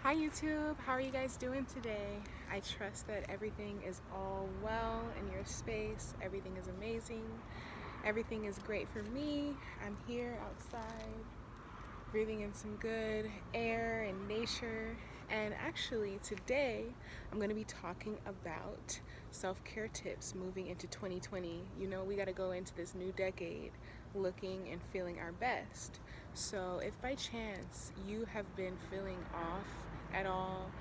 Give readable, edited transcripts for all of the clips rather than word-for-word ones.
Hi YouTube, how are you guys doing today? I trust that everything is all well in your space. Everything is amazing. Everything is great for me. I'm here outside, breathing in some good air and nature. And actually today I'm going to be talking about self-care tips moving into 2020. You know, we got to go into this new decade looking and feeling our best. So if by chance you have been feeling off at all,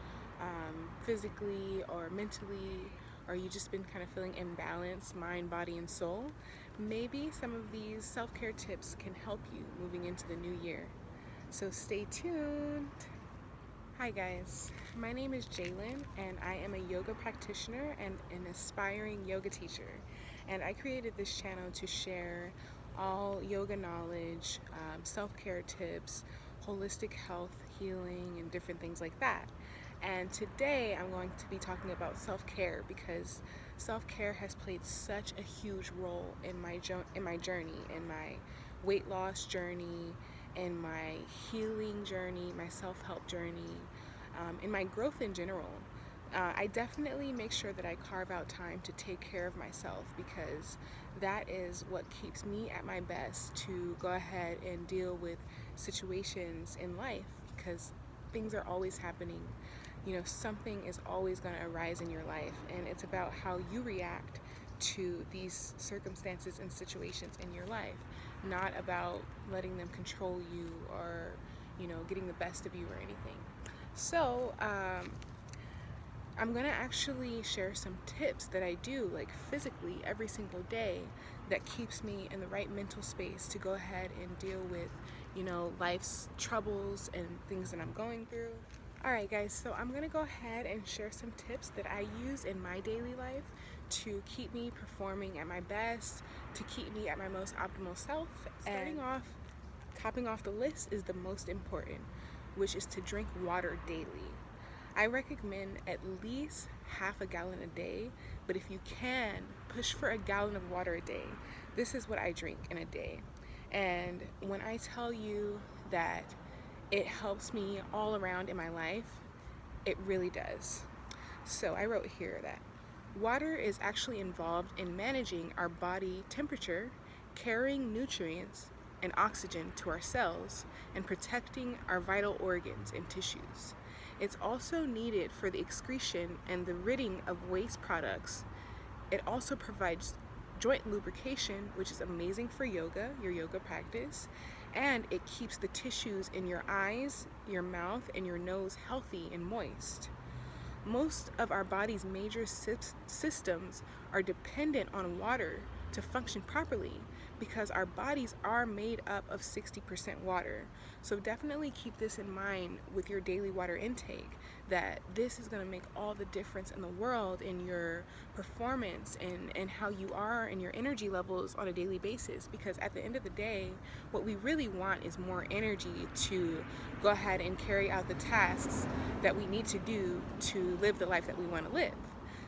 physically or mentally, or you just been kind of feeling imbalanced, mind, body, and soul, maybe some of these self-care tips can help you moving into the new year. So stay tuned. Hi guys, my name is Jalen and I am a yoga practitioner and an aspiring yoga teacher. And I created this channel to share all yoga knowledge, self-care tips, holistic health, healing, and different things like that. And today I'm going to be talking about self-care because self-care has played such a huge role in my journey, in my weight loss journey, in my healing journey, my self-help journey, in my growth in general. I definitely make sure that I carve out time to take care of myself because that is what keeps me at my best to go ahead and deal with situations in life because things are always happening. You know, something is always going to arise in your life, and it's about how you react to these circumstances and situations in your life, not about letting them control you or, getting the best of you or anything. So, I'm gonna actually share some tips that I do, like physically, every single day that keeps me in the right mental space to go ahead and deal with, life's troubles and things that I'm going through. Alright guys, so I'm gonna go ahead and share some tips that I use in my daily life to keep me performing at my best, to keep me at my most optimal self. Starting off, topping off the list is the most important, which is to drink water daily. I recommend at least half a gallon a day, but if you can, push for a gallon of water a day. This is what I drink in a day. And when I tell you that it helps me all around in my life, it really does. So I wrote here that water is actually involved in managing our body temperature, carrying nutrients and oxygen to our cells, and protecting our vital organs and tissues. It's also needed for the excretion and the ridding of waste products. It also provides joint lubrication, which is amazing for yoga, your yoga practice, and it keeps the tissues in your eyes, your mouth, and your nose healthy and moist. Most of our body's major systems are dependent on water to function properly because our bodies are made up of 60% water. So definitely keep this in mind with your daily water intake, that this is going to make all the difference in the world in your performance and how you are and your energy levels on a daily basis, because at the end of the day, what we really want is more energy to go ahead and carry out the tasks that we need to do to live the life that we want to live.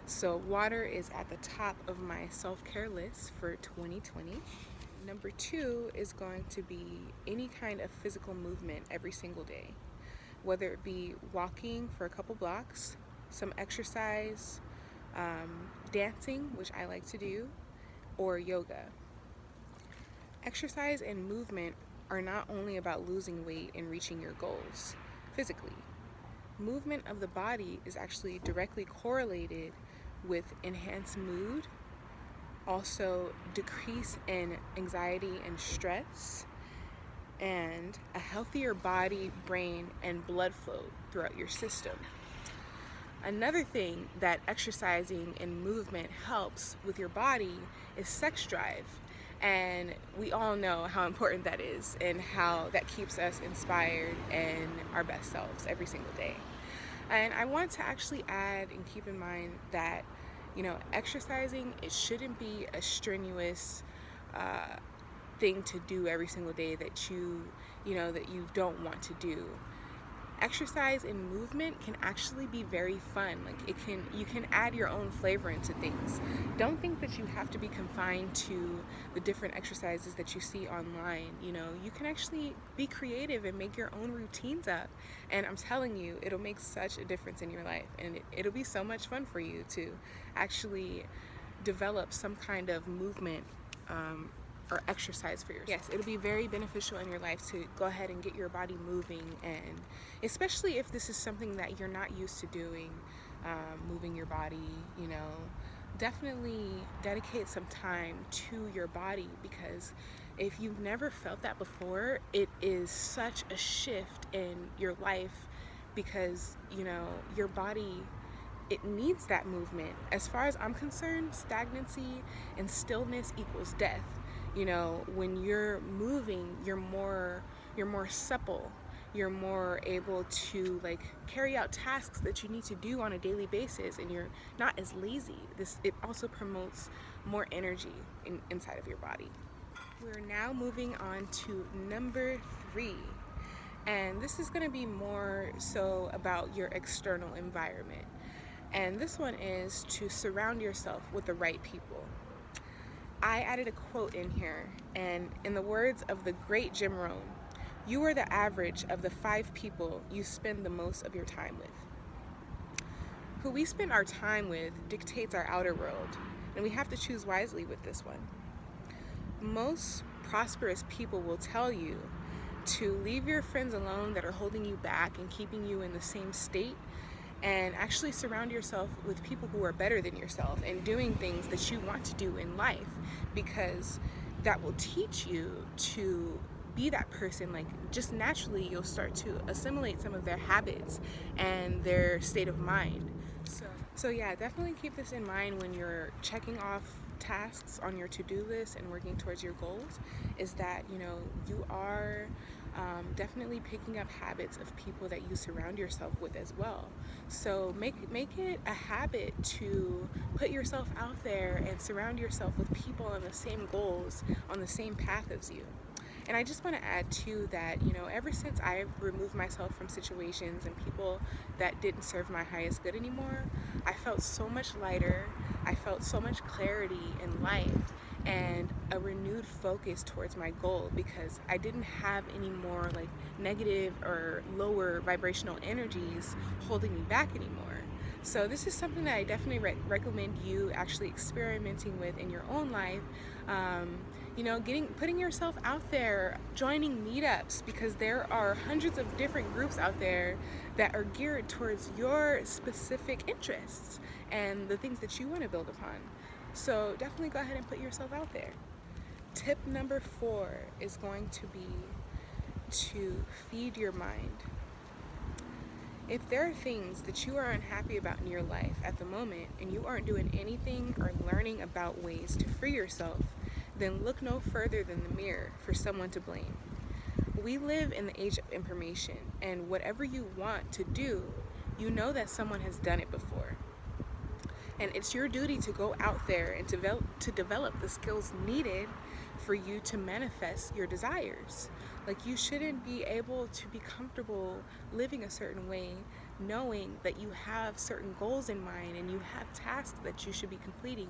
So water is at the top of my self-care list for 2020. Number two is going to be any kind of physical movement every single day, whether it be walking for a couple blocks, some exercise, dancing, which I like to do, or yoga. Exercise and movement are not only about losing weight and reaching your goals physically. Movement of the body is actually directly correlated with enhanced mood, also decrease in anxiety and stress, and a healthier body, brain, and blood flow throughout your system. Another thing that exercising and movement helps with your body is sex drive. And we all know how important that is and how that keeps us inspired and our best selves every single day. And I want to actually add and keep in mind that, exercising, it shouldn't be a strenuous thing to do every single day that you don't want to do. exercise and movement can actually be very fun. Like you can add your own flavor into things. Don't think that you have to be confined to the different exercises that you see online. You know, you can actually be creative and make your own routines up. And I'm telling you, it'll make such a difference in your life, and it'll be so much fun for you to actually develop some kind of movement or exercise for yourself. Yes, it'll be very beneficial in your life to go ahead and get your body moving, and especially if this is something that you're not used to doing, moving your body, you know, definitely dedicate some time to your body, because if you've never felt that before, it is such a shift in your life, because, you know, your body, it needs that movement. As far as I'm concerned, stagnancy and stillness equals death. You know, when you're moving, you're more supple. You're more able to like carry out tasks that you need to do on a daily basis, and you're not as lazy. It also promotes more energy inside of your body. We're now moving on to number 3. And this is going to be more so about your external environment. And this one is to surround yourself with the right people. I added a quote in here, and in the words of the great Jim Rohn, you are the average of the 5 people you spend the most of your time with. Who we spend our time with dictates our outer world, and we have to choose wisely with this one. Most prosperous people will tell you to leave your friends alone that are holding you back and keeping you in the same state, and actually surround yourself with people who are better than yourself and doing things that you want to do in life, because that will teach you to be that person. Like, just naturally you'll start to assimilate some of their habits and their state of mind. So yeah, definitely keep this in mind when you're checking off tasks on your to-do list and working towards your goals, is that, you know, you are definitely picking up habits of people that you surround yourself with as well. So make it a habit to put yourself out there and surround yourself with people on the same goals, on the same path as you. And I just want to add too that, you know, ever since I've removed myself from situations and people that didn't serve my highest good anymore, I felt so much lighter. I felt so much clarity in life and a renewed focus towards my goal, because I didn't have any more like negative or lower vibrational energies holding me back anymore. So this is something that I definitely recommend you actually experimenting with in your own life. You know, putting yourself out there, joining meetups, because there are hundreds of different groups out there that are geared towards your specific interests and the things that you want to build upon. So definitely go ahead and put yourself out there. Tip number 4 is going to be to feed your mind. If there are things that you are unhappy about in your life at the moment, and you aren't doing anything or learning about ways to free yourself, then look no further than the mirror for someone to blame. We live in the age of information, and whatever you want to do, you know that someone has done it before. And it's your duty to go out there and to develop the skills needed for you to manifest your desires. Like, you shouldn't be able to be comfortable living a certain way, knowing that you have certain goals in mind and you have tasks that you should be completing.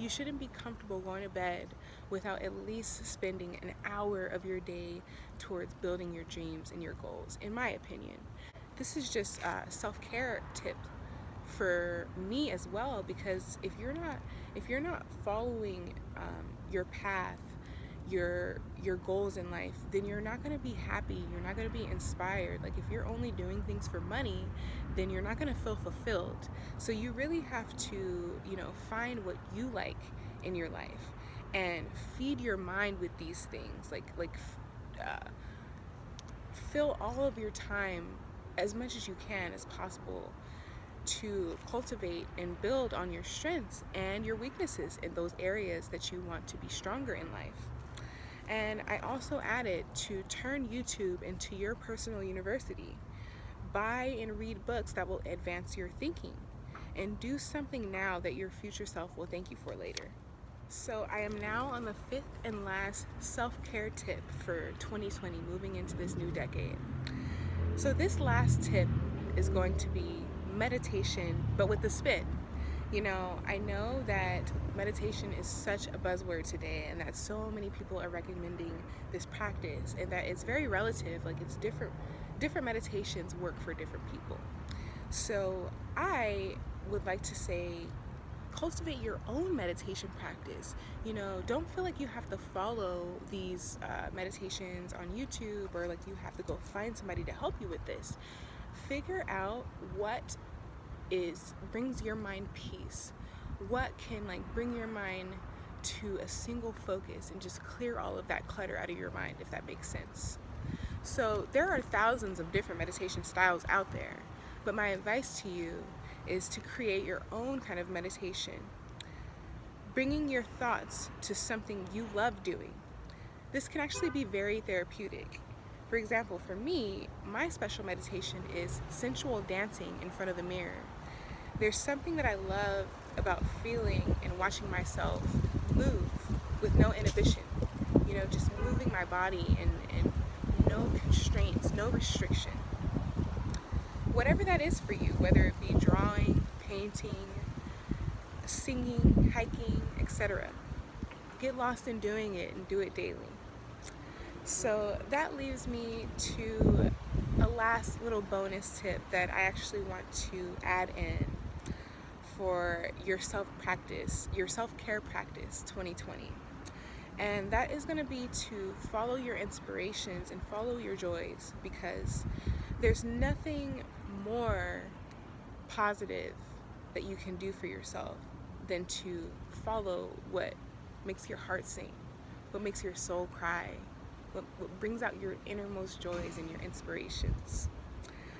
You shouldn't be comfortable going to bed without at least spending an hour of your day towards building your dreams and your goals, in my opinion. This is just a self-care tip for me as well, because if you're not following your path, your goals in life, then you're not going to be happy, you're not going to be inspired. Like, if you're only doing things for money, then you're not going to feel fulfilled. So you really have to, you know, find what you like in your life and feed your mind with these things. Fill all of your time as much as you can as possible to cultivate and build on your strengths and your weaknesses in those areas that you want to be stronger in life. And I also added to turn YouTube into your personal university. Buy and read books that will advance your thinking, and do something now that your future self will thank you for later. So I am now on the 5th and last self-care tip for 2020, moving into this new decade. So this last tip is going to be meditation, but with a spin. I know that meditation is such a buzzword today, and that so many people are recommending this practice, and that it's very relative. Like, it's different meditations work for different people. So I would like to say, cultivate your own meditation practice. Don't feel like you have to follow these meditations on YouTube, or like you have to go find somebody to help you with this. Figure out what brings your mind peace, what can like bring your mind to a single focus and just clear all of that clutter out of your mind, if that makes sense. So there are thousands of different meditation styles out there, but my advice to you is to create your own kind of meditation, bringing your thoughts to something you love doing. This can actually be very therapeutic. For example, for me, my special meditation is sensual dancing in front of the mirror. There's something that I love about feeling and watching myself move with no inhibition, just moving my body and no constraints, no restriction. Whatever that is for you, whether it be drawing, painting, singing, hiking, etc. Get lost in doing it and do it daily. So that leaves me to a last little bonus tip that I actually want to add in for your self-care practice 2020. And that is going to be to follow your inspirations and follow your joys, because there's nothing more positive that you can do for yourself than to follow what makes your heart sing, what makes your soul cry, what brings out your innermost joys and your inspirations.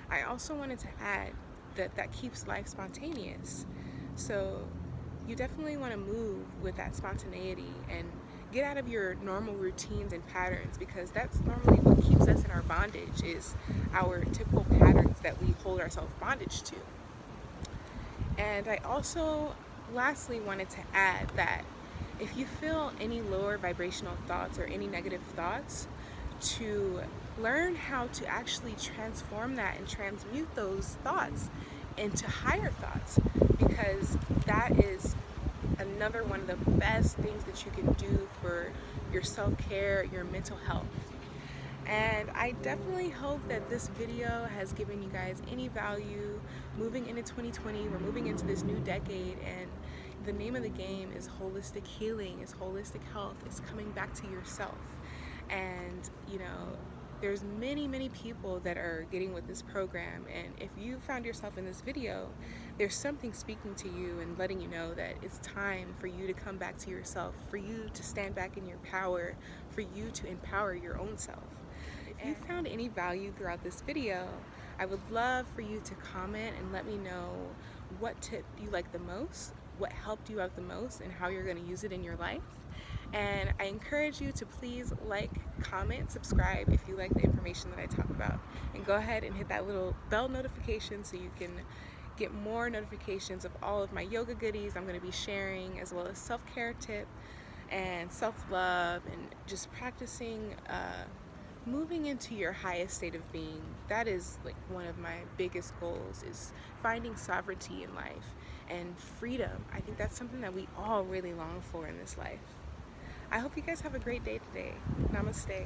I also wanted to add that keeps life spontaneous. So you definitely want to move with that spontaneity and get out of your normal routines and patterns, because that's normally what keeps us in our bondage, is our typical patterns that we hold ourselves bondage to. And I also lastly wanted to add that if you feel any lower vibrational thoughts or any negative thoughts, to learn how to actually transform that and transmute those thoughts into higher thoughts, because that is another one of the best things that you can do for your self-care, your mental health. And I definitely hope that this video has given you guys any value moving into 2020. We're moving into this new decade, and the name of the game is holistic healing, is holistic health, is coming back to yourself. And there's many people that are getting with this program, and if you found yourself in this video, there's something speaking to you and letting you know that it's time for you to come back to yourself, for you to stand back in your power, for you to empower your own self. If you found any value throughout this video, I would love for you to comment and let me know what tip you like the most, what helped you out the most, and how you're going to use it in your life. And I encourage you to please like, comment, subscribe if you like the information that I talk about. And go ahead and hit that little bell notification so you can get more notifications of all of my yoga goodies I'm going to be sharing, as well as self-care tip and self-love, and just practicing moving into your highest state of being. That is like one of my biggest goals, is finding sovereignty in life and freedom. I think that's something that we all really long for in this life. I hope you guys have a great day today. Namaste.